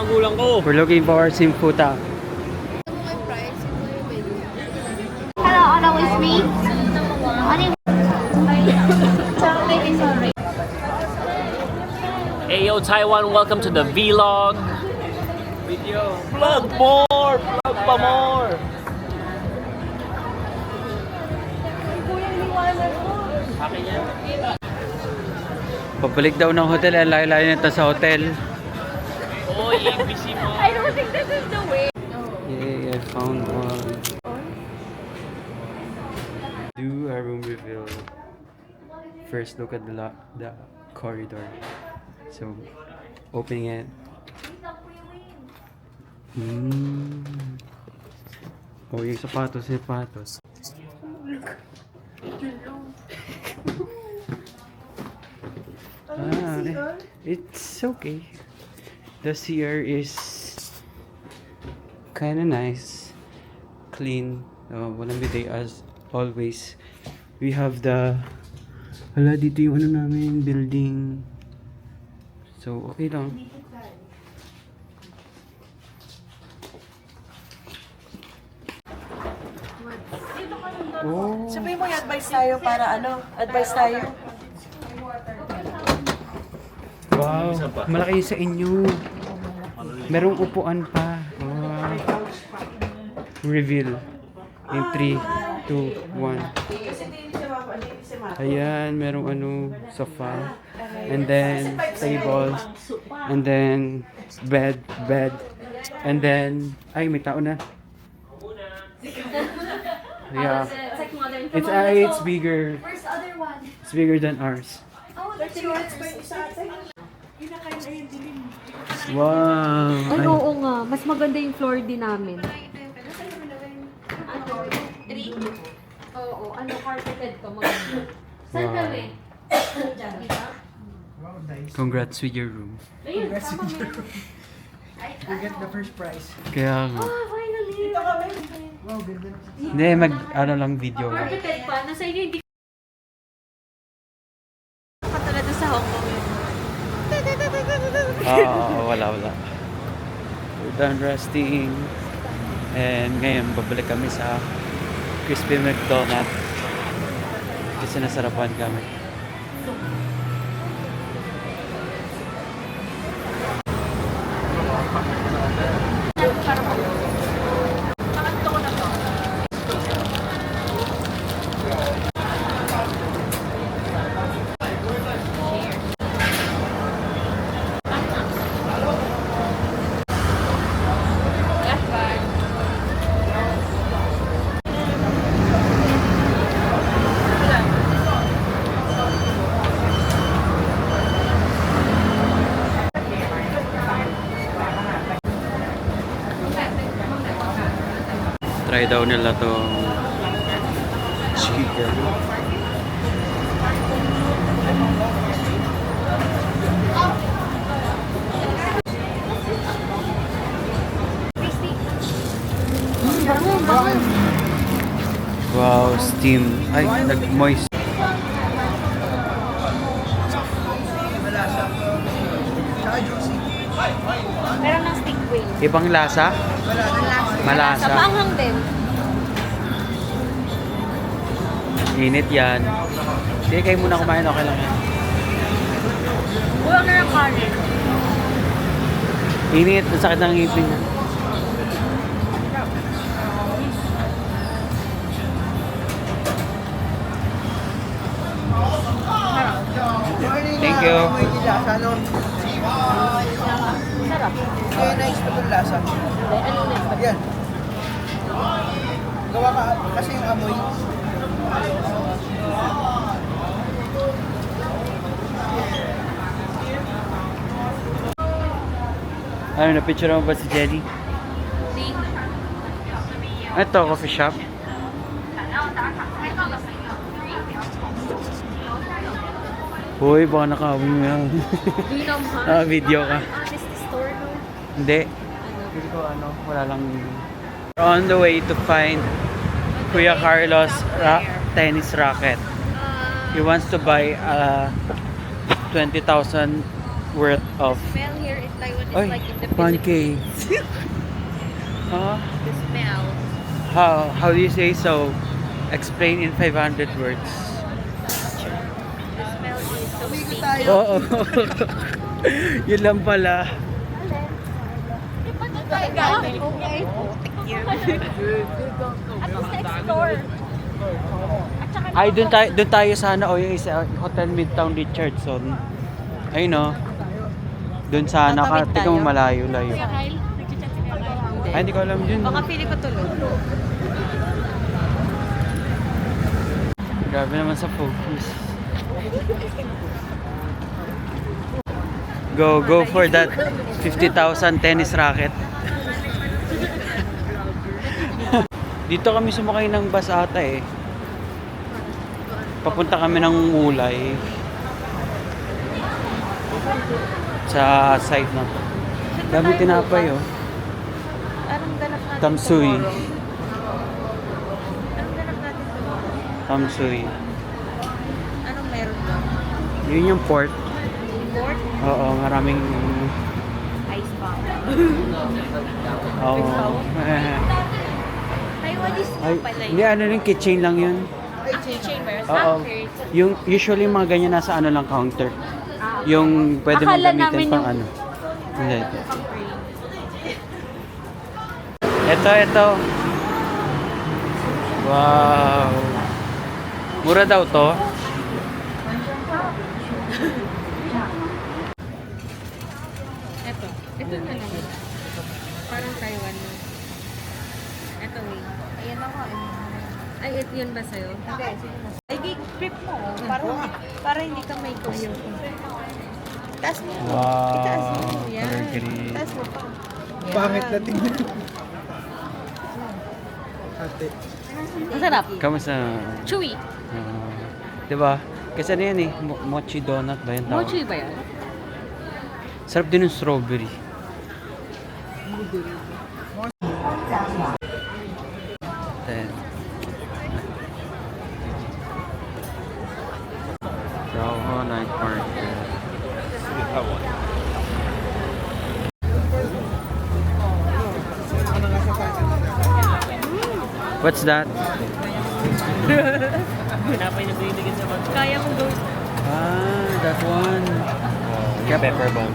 magulang ko. We're looking for Simfuta. Hello, Anna with me. Hey yo Taiwan, welcome to the vlog. Video. Vlog more! Vlog pa more! Akin yan. Pabalik daw ng hotel. Ang layo-layo nito sa hotel. Oh, ABC mo. I don't think this is the way. Yay, I found one. Do a room reveal. First, look at the corridor. So, opening it. Oh, yung sapatos. It's okay. The CR is kind of nice, clean. Walang bidet as always. We have the dito yung ano namin, building. So, okay lang. Oh. Sabihin mo i-advise tayo para advice tayo. Wow, malaki sa inyo. Merong upuan pa. Wow. Reveal. In 3, 2, 1. Ayan, merong sofa. And then, table. And then, bed. And then, ay, may tao na. Yeah. It's like modern. It's bigger. Where's the other one? It's bigger than ours. Oh, that's yours. Wow. Ay, oo nga. Mas maganda yung floor din namin. Ano? 3? Oo, ano, carpeted to. Maganda. Saan Wow. kami? Diyan. Congrats with your room. Ayun, sama mo. You get the first prize. Kaya nga. Ah, finally. Wow, ganda. Hindi, lang video. Carpeted pa. Nasa inyo, hindi katulad sa Hong Kong. Wala. We're done resting. And ngayon, babalik kami sa Crispy McDonald. Kasi nasarapan kami. Try daw nila tong chicken. Wow, steam. Ay, nag-moist. Meron ng stick wing. Ibang lasa? Malasa. Maanghang din. Init yan. Sige, kayo muna kumain. Okay lang yan. Kulang na ng kanin. Init. Ang sakit ng ngipin na. Thank you. May lasa, no? Sarap. Kaya nice pa itong lasa. Ano na? Yan. Gawa ka kasi yung amoy. Ano, na-picture mo ba si Jenny? Ito, coffee shop. Hoy, baka nakawin mo yan. Di naman. Video ka. Honesty store, no? Hindi. Hindi ko wala lang. We're on the way to find Kuya Carlos tennis racket. He wants to buy a 20,000 worth of. Smell here in Taiwan is Ay, like in the 1K. Philippines. Huh? The smell. How do you say so? Explain in 500 words. The smell is so Umigo stinky. tayo. Oo. Yun lang pala. Okay. At least next door. Ay, doon tayo sana o yung isa, Hotel Midtown Richardson. Ayun no. Doon sana ka, Tatawid tingnan mo tayo. malayo-layo. Kuya Kyle, nagchat si Kuya Kyle. Ay, hindi ko alam yun. Baka pili ko tulog. Grabe naman sa focus. Go for that 50,000 tennis racket. Dito kami sumakay ng bus ata eh. Papunta kami ng Ulay. Sa site na to. Dami tinapay oh. Anong ganap natin Tamsuy. tomorrow? Anong ganap natin tomorrow? Tamsuy. Anong meron doon? Yun yung port. Port? Oo, maraming... Ice bomb. Oo. Taiwanese Ay, pala hindi ano rin, kitchen lang yun. Keychain ba yun? Oo. Yung usually mga ganyan nasa ano lang counter. Yung pwede mong Akala gamitin namin pang yung- ano. Hindi ito. Ito. Wow. Mura daw to. Ito na lang. Parang Taiwan na. Ito wing. Ayan ako. Ay, ito yun ba sa'yo? Hindi, sige na. Ay, grip mo. Para hindi ka may kuyo. Taas mo. Wow. Itaas mo. Yan. Color green. Taas mo pa. Pangit na tingnan. Ate. Masarap. Kamusta? Chewy. Diba? Kasi ano yan eh, mochi donut ba yung tawag? Mochi ba yan? Sarap din yung strawberry. Then, Bravo Night Market. What's that? Pinapay na binibigyan sa mga. Kaya kong gawin. Ah, that one. Pepper bun.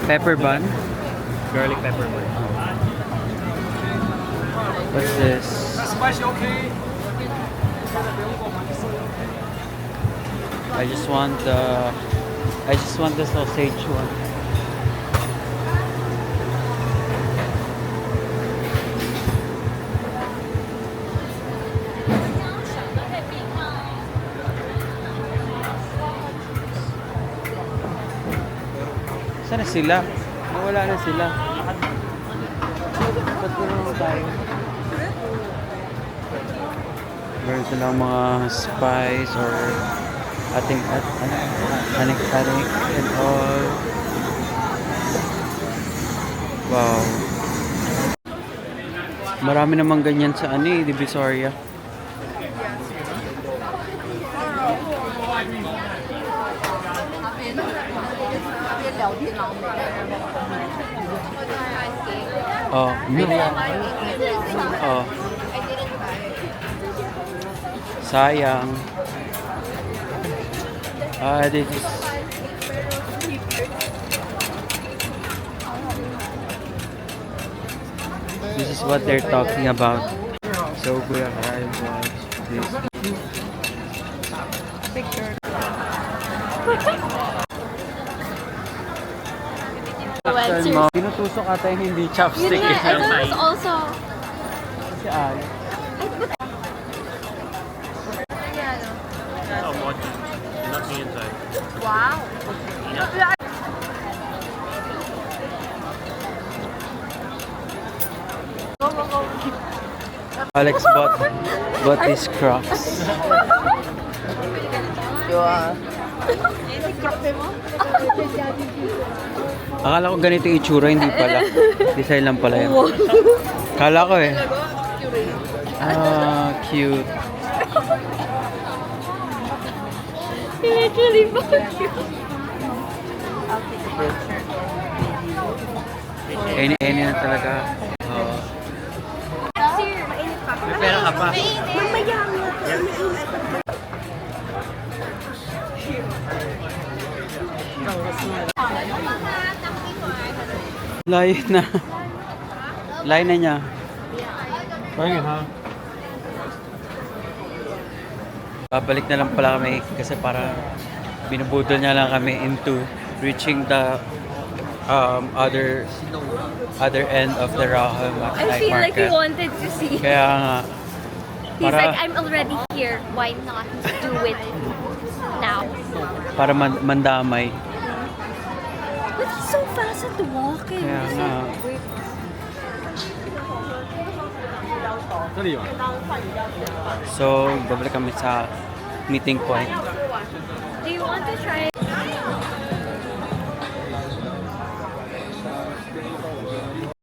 Pepper bun? Garlic pepper bun. What's this? I just want the sausage one. Saan na sila? Nawala na sila. Ba't ko naman tayo? Meron silang mga spice or ating anik-anik and all. Wow. Marami namang ganyan sa Divisoria. Oh, milk. Oh. Sayang. This is... This is what they're talking about. So, Kuya Kyle, watch this. Picture. Pinutusok ata yung hindi chopstick. Yun nga, I thought it was Ay. also... Si Al. Oh, mochi. Nothing inside. Wow. Alex bought these Crocs. Akala ko ganito yung itsura, hindi pala. Design lang pala yun. Akala ko eh. Ah, cute. Literally, I'll take a picture. Any na talaga. Oo. Mainit pa. May pera ka pa. Mamaya nga. Layo na. Layo na niya. Pangit ha? Babalik na lang pala kami kasi para binubudol niya lang kami into reaching the other end of the Raham I night feel like he market. wanted to see. Kaya nga, He's para, like, I'm already here. Why not do it now? para mandamay. But he's so fast at walking. Kaya nga. So, babalik kami sa meeting point. Do you want to try?